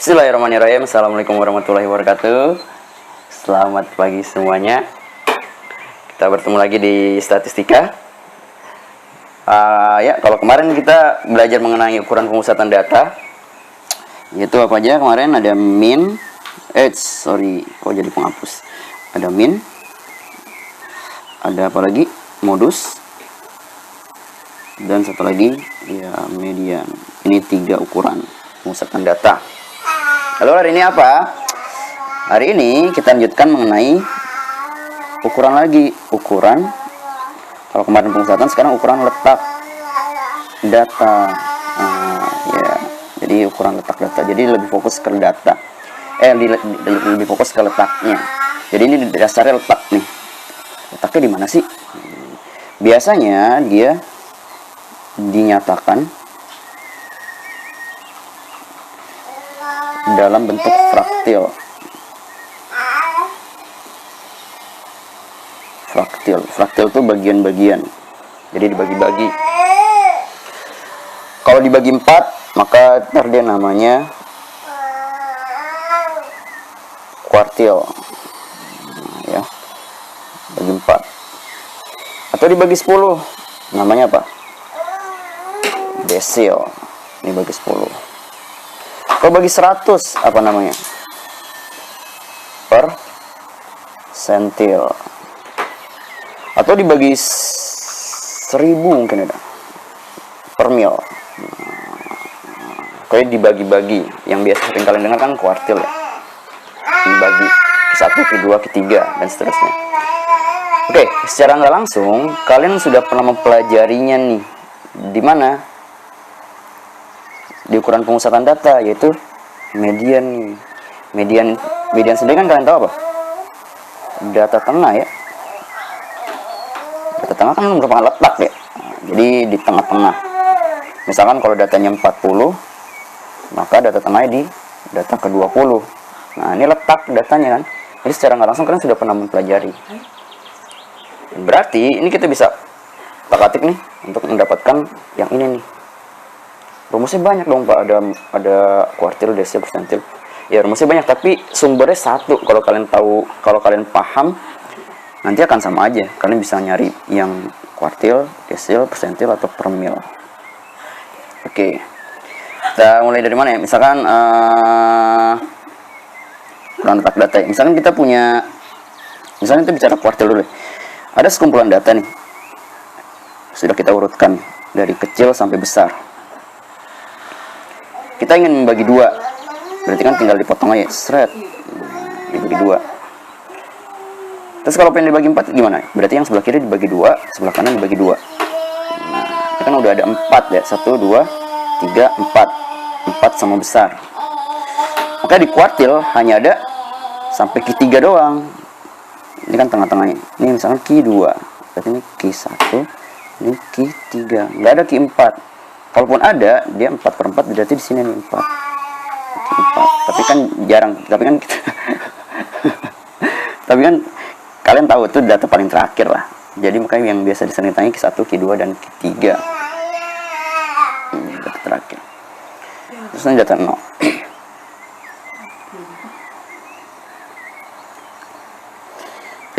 Bismillahirrahmanirrahim. Assalamualaikum warahmatullahi wabarakatuh. Selamat pagi semuanya. Kita bertemu lagi di statistika. Ya, kalau kemarin kita belajar mengenai ukuran pemusatan data, yaitu apa aja kemarin? Ada min, jadi penghapus. Ada min, ada apa lagi? Modus, dan satu lagi ya median. Ini 3 ukuran pemusatan data. Lalu hari ini apa? Hari ini kita lanjutkan mengenai ukuran lagi. Ukuran, kalau kemarin pemusatan, sekarang ukuran letak data. Jadi ukuran letak data. Jadi lebih fokus ke data. Lebih fokus ke letaknya. Jadi ini dasarnya letak nih. Letaknya di mana sih? Biasanya dia dinyatakan dalam bentuk fraktil. Fraktil itu bagian-bagian. Jadi dibagi-bagi. Kalau dibagi 4, maka ntar dia namanya kuartil. Ya. Bagi 4. Atau dibagi 10, namanya apa? Desil. Ini bagi 10. Kalau bagi 100, apa namanya? Persentil. Atau dibagi 1000 mungkin ada. Per mil. Kayak dibagi-bagi. Yang biasa sering kalian dengar kan kuartil ya. Dibagi ke 1, ke 2, ke 3, dan seterusnya. Oke, secara nggak langsung, kalian sudah pernah mempelajarinya nih. Di mana? Di ukuran pemusatan data, yaitu median nih. Median sendiri kan kalian tahu apa? Data tengah ya. Data tengah kan merupakan letak ya. Jadi di tengah-tengah. Misalkan kalau datanya 40, maka data tengahnya di data ke-20. Nah, ini letak datanya kan. Jadi secara nggak langsung kalian sudah pernah mempelajari. Berarti ini kita bisa tak-atik nih untuk mendapatkan yang ini nih. Rumusnya banyak dong Pak, ada kuartil, desil, persentil. Ya rumusnya banyak, tapi sumbernya satu. Kalau kalian tahu, kalau kalian paham, nanti akan sama aja. Kalian bisa nyari yang kuartil, desil, persentil, atau per mil. Oke, kita mulai dari mana ya? Misalkan ukuran letak data ya. Misalkan kita punya, misalnya kita bicara kuartil dulu ya. Ada sekumpulan data nih, sudah kita urutkan dari kecil sampai besar. Kita ingin membagi 2, berarti kan tinggal dipotong aja, dibagi 2. Terus kalau pengen dibagi 4 gimana? Berarti yang sebelah kiri dibagi 2, sebelah kanan dibagi 2. Nah, ini kan udah ada 4 ya, 1, 2, 3, 4. 4 sama besar. Maka di kuartil hanya ada sampai Q3 doang. Ini kan tengah-tengahnya. Ini misalkan Q2, berarti ini Q1, ini Q3. Nggak ada Q4. Kalaupun ada, dia 4/4, berarti di sini nih 4. Q4. Tapi kan jarang. Tapi kan tapi kan kalian tahu itu data paling terakhir lah. Jadi makanya yang biasa disering tanya Q1, Q2, dan Q3. Data terakhir. Terus ini data 0.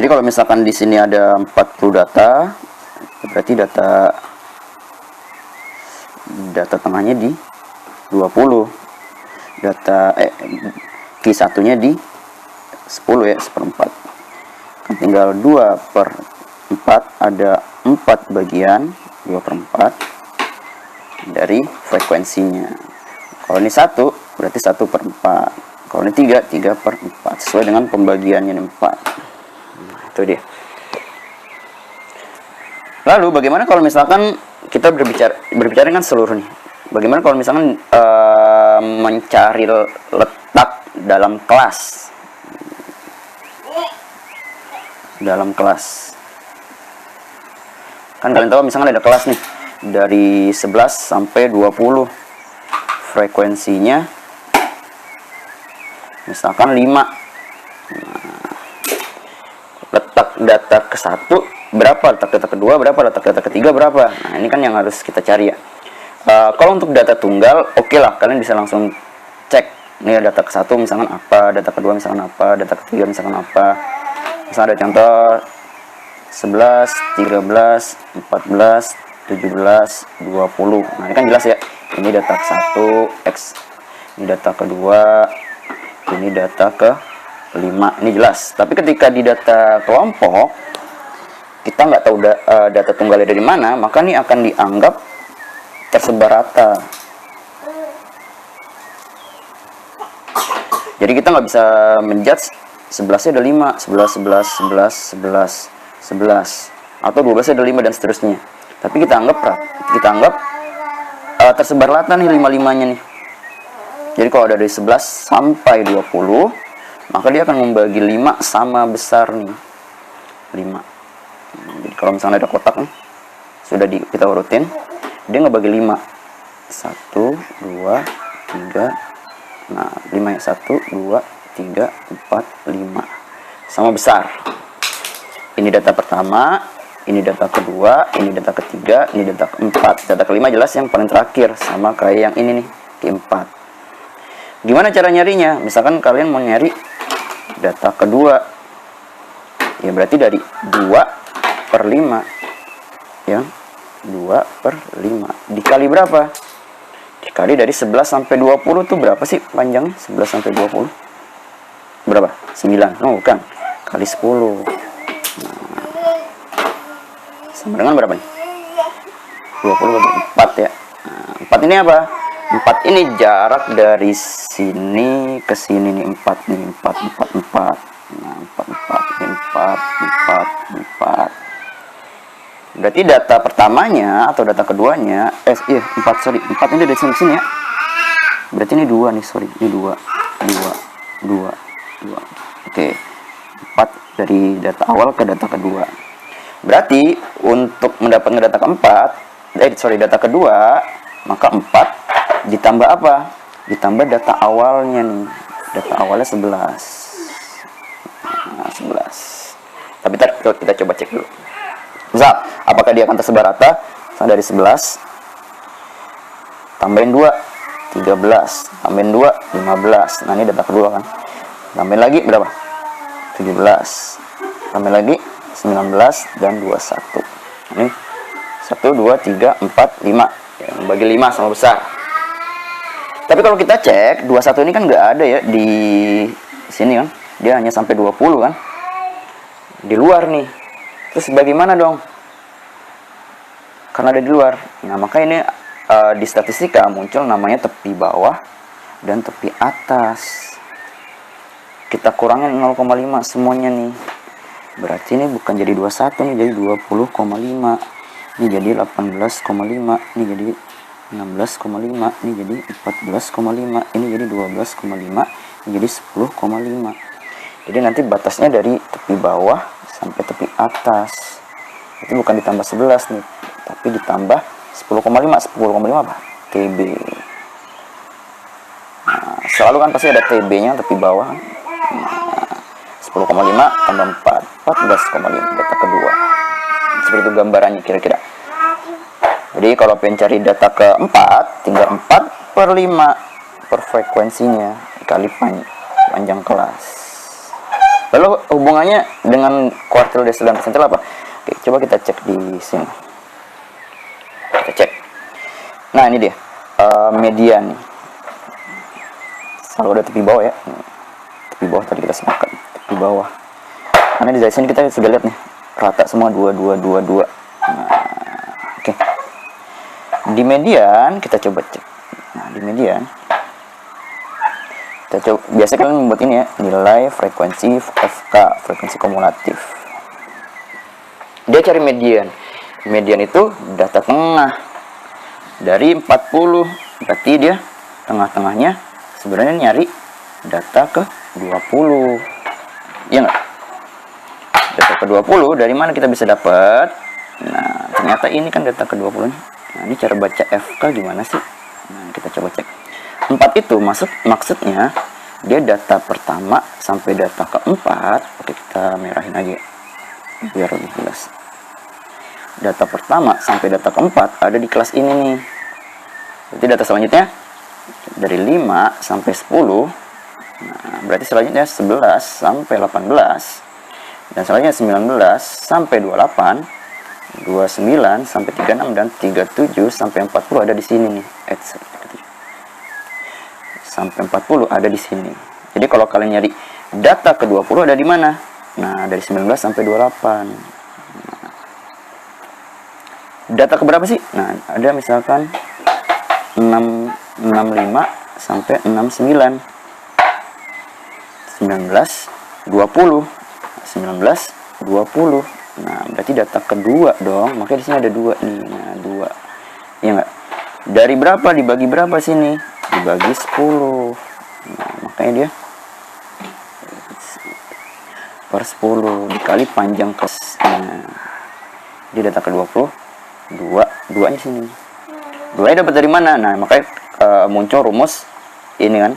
Jadi kalau misalkan di sini ada 40 data, berarti data tengahnya di 20. Data Q1-nya di 10 ya, 1/4. Kan tinggal 2/4, ada 4 bagian, 2/4 dari frekuensinya. Kalau ini 1, berarti 1/4. Kalau ini 3, 3/4. Sesuai dengan pembagiannya 4. Itu dia. Lalu bagaimana kalau misalkan kita berbicara dengan seluruh nih? Bagaimana kalau misalkan mencari letak dalam kelas? Dalam kelas. Kan kalian tahu misalkan ada kelas nih dari 11 sampai 20. Frekuensinya misalkan 5. Letak data ke-1 berapa, letak data kedua berapa, letak data ketiga berapa. Nah ini kan yang harus kita cari ya. Kalau untuk data tunggal, oke lah, kalian bisa langsung cek Ini data ke-1 misalkan apa, data ke-2 misalkan apa, data ke-3 misalkan apa. Misalnya ada contoh 11, 13, 14, 17, 20. Nah, ini kan jelas ya. Ini data ke-1 X, ini data ke-2, ini data ke-5. Ini jelas. Tapi ketika di data kelompok kita nggak tahu data tunggalnya dari mana, maka ini akan dianggap tersebar rata. Jadi kita nggak bisa menjudge 11-nya ada 5, 11, 11, 11, 11, 11, atau 12-nya ada 5 dan seterusnya. Tapi kita anggap tersebar rata nih 5-5-nya nih. Jadi kalau ada dari 11 sampai 20, maka dia akan membagi 5 sama besar nih. 5. Jadi kalau misalnya ada kotak nih, sudah kita urutin, dia ngebagi 5. 1, 2, 3. Nah, 5 ya. 1, 2, 3, 4, 5. Sama besar. Ini data pertama, ini data kedua, ini data ketiga, ini data keempat. Data kelima jelas yang paling terakhir, sama kayak yang ini nih, keempat. Gimana cara nyarinya? Misalkan kalian mau nyari data kedua, ya berarti dari 2/5, ya, 2/5 dikali berapa? Dikali dari 11 sampai 20 tuh berapa sih panjangnya? 11 sampai 20 berapa? 9. Oh, bukan. Kali 10. Nah, sama dengan berapa nih? 20 bagi 4 ya. Nah, 4 ini apa? 4 ini jarak dari sini ke sini nih. 4 nih. 4, 4, 4. Nah, 4, 4. 4, 4, 4. Berarti data pertamanya atau data keduanya, 4 ini dari sini ke sini ya. Berarti ini 2 nih, sorry. Ini 2. Oke. 4 dari data awal ke data kedua. Berarti untuk mendapatkan data data kedua, maka 4 ditambah apa? Ditambah data awalnya nih. Data awalnya 11. Nah, 11. Tapi kita coba cek dulu. Misal, apakah dia akan tersebar rata? Dari 11 tambahin 2, 13, tambahin 2, 15. Nah, ini data kedua kan. Tambahin lagi berapa? 17. Tambahin lagi 19 dan 21. Ini 1, 2, 3, 4, 5. Ya, bagi 5 sama besar. Tapi kalau kita cek 21 ini kan nggak ada ya di sini kan. Dia hanya sampai 20 kan. Di luar nih. Terus bagaimana dong? Karena ada di luar. Nah, maka ini di statistika muncul namanya tepi bawah dan tepi atas. Kita kurangin 0,5 semuanya nih. Berarti ini bukan jadi 21 nih, jadi 20,5. Ini jadi 18,5. Ini jadi 16,5. Ini jadi 14,5. Ini jadi 12,5. Ini jadi 10,5. Jadi nanti batasnya dari tepi bawah sampai tepi atas. Itu bukan ditambah 11 nih, tapi ditambah 10,5. 10,5 apa? TB. Nah, selalu kan pasti ada TB-nya tepi bawah. Nah, 10,5 tambah 4, 14,5 data kedua. Seperti itu gambarannya kira-kira. Jadi kalau pengen cari data keempat, tinggal 4/5 per frekuensinya dikali panjang kelas. Lalu hubungannya dengan kuartil, desil, dan persentil apa? Oke, coba kita cek di sini. Kita cek. Nah, ini dia. Median. Selalu ada tepi bawah ya. Tepi bawah tadi kita sepakat. Tepi bawah. Karena di sini kita sudah lihat nih. Rata semua 2, 2, 2, 2. Nah, oke. Di median, kita coba cek. Nah, di median. Biasanya kalian membuat ini ya, nilai frekuensi FK, frekuensi kumulatif. Dia cari median. Median itu data tengah dari 40. Berarti dia tengah-tengahnya sebenarnya nyari data ke 20. Iya nggak? Data ke 20 dari mana kita bisa dapat? Nah, ternyata ini kan data ke 20. Nah, ini cara baca FK gimana sih? Nah, kita coba cek. 4 itu maksudnya dia data pertama sampai data keempat. Oke, kita merahin aja biar lebih jelas. Data pertama sampai data keempat ada di kelas ini nih. Jadi data selanjutnya dari 5 sampai 10 Nah, berarti selanjutnya 11 sampai 18, dan selanjutnya 19 sampai 28, 29 sampai 36, dan 37 sampai 40 ada di sini nih. Sampai 40 ada di sini. Jadi kalau kalian nyari data ke-20 ada di mana? Nah, dari 19 sampai 28. Data ke berapa sih? Nah, ada misalkan 65 sampai 69. 19, 20. 19, 20. Nah, berarti data kedua dong. Makanya di sini ada 2 nih. Nah, 2. Iya enggak? Dari berapa dibagi berapa sini? Dibagi 10. Nah, makanya dia per 10 dikali panjang kelasnya. Di data ke-20, 2-nya sini. 2-nya dapat dari mana? Nah, makanya muncul rumus ini kan.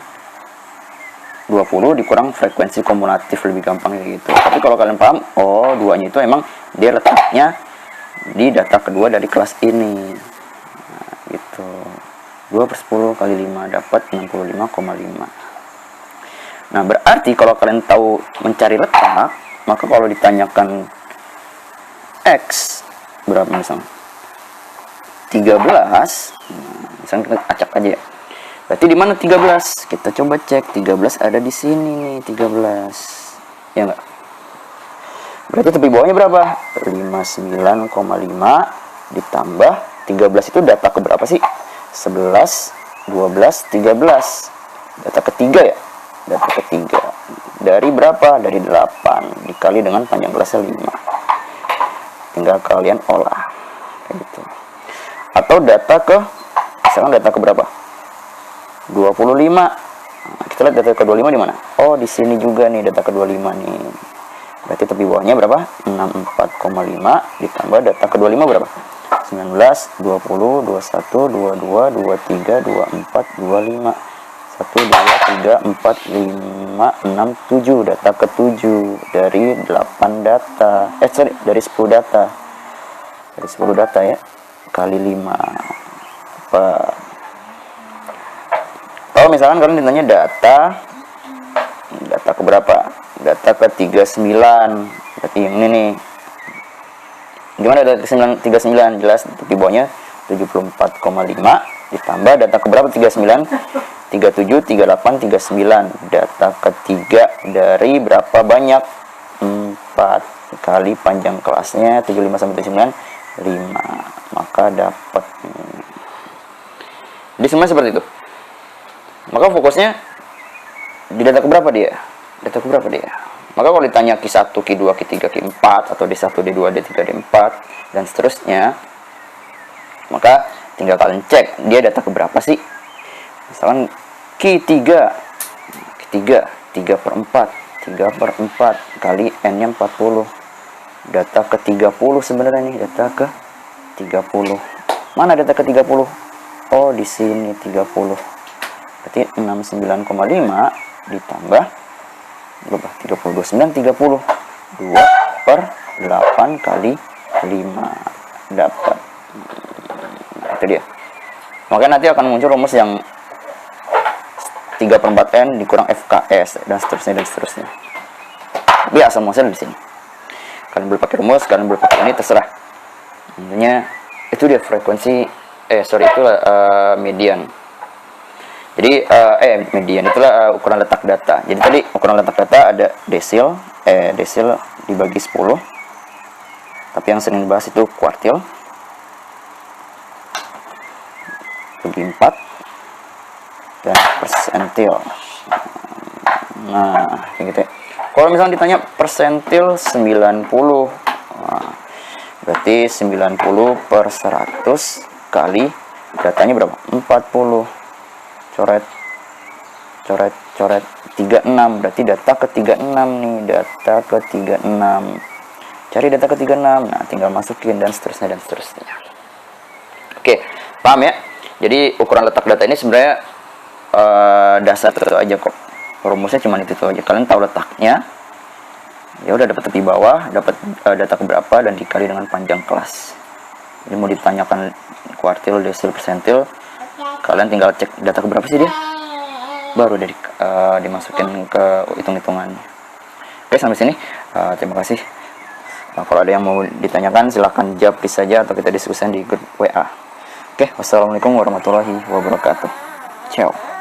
20 dikurang frekuensi kumulatif, lebih gampang kayak gitu. Tapi kalau kalian paham, oh 2-nya itu emang dia letaknya di data kedua dari kelas ini. Nah, gitu. 2 per 10 kali 5 dapat 65,5. Nah, berarti kalau kalian tahu mencari letak, maka kalau ditanyakan X berapa misalnya 13, misalnya kita acak aja ya. Berarti di mana 13? Kita coba cek. 13 ada di sini nih, 13. Ya enggak? Berarti tepi bawahnya berapa? 59,5 ditambah 13 itu data ke berapa sih? 11, 12, 13. Data ketiga ya? Data ketiga. Dari berapa? Dari 8 dikali dengan panjang kelasnya 5. Tinggal kalian olah kayak gitu. Atau data ke, misalkan data ke berapa? 25. Nah, kita lihat data ke-25 di mana? Oh, di sini juga nih data ke-25 nih. Berarti tepi bawahnya berapa? 64,5 ditambah data ke-25 berapa? 19, 20, 21, 22, 23, 24, 25. 1, 2, 3, 4, 5, 6, 7. Data ke-7 dari 8 data. Dari 10 data. Dari 10 data ya. Kali 5. Kalau misalkan kalian ditanya data ke berapa? Data ke 39. Berarti yang ini nih. Gimana data ke 39? Jelas di bawahnya 74,5 ditambah data ke berapa? 39, 37, 38, 39. Data ketiga dari berapa banyak? 4 kali panjang kelasnya 75 sampai 79, 5. Maka dapat. Jadi semua seperti itu. Maka fokusnya di data keberapa dia? Data keberapa dia? Maka kalau ditanya Q1, Q2, Q3, Q4 atau D1, D2, D3, D4 dan seterusnya, maka tinggal kalian cek dia data keberapa sih. Misalkan Q3 3 per 4 kali N-nya 40. Data ke 30 sebenarnya nih, data ke 30. Mana data ke 30? Oh, di sini 30. Berarti 69,5 ditambah berapa? 30, 29, 30. 2 per 8 kali 5 dapat. Nah, itu dia. Makanya nanti akan muncul rumus yang 3 per 4N dikurang FKS dan seterusnya. Tapi asal muasalnya di sini. Kalian boleh pakai rumus, kalian boleh pakai ini, terserah. Intinya itu dia frekuensi, itulah median. Jadi median itulah ukuran letak data. Jadi tadi ukuran letak data ada desil dibagi 10. Tapi yang sering dibahas itu kuartil bagi 4 dan persentil. Nah, kayak gitu ya. Kalau misalnya ditanya persentil 90, nah, berarti 90 per 100 kali datanya berapa? 40. Coret 36. Berarti data ke 36 nih, data ke 36. Cari data ke 36. Nah, tinggal masukin dan seterusnya. Oke, paham ya? Jadi ukuran letak data ini sebenarnya dasar itu aja kok. Rumusnya cuma itu aja. Kalian tahu letaknya, ya udah dapat tepi bawah, dapat data keberapa dan dikali dengan panjang kelas. Jadi mau ditanyakan kuartil, desil, persentil, kalian tinggal cek data keberapa sih dia. baru dimasukin ke hitung-hitungannya. Oke, sampai sini. Terima kasih. Kalau ada yang mau ditanyakan silahkan japri saja atau kita diskusikan di grup WA. Oke, wassalamualaikum warahmatullahi wabarakatuh. Ciao.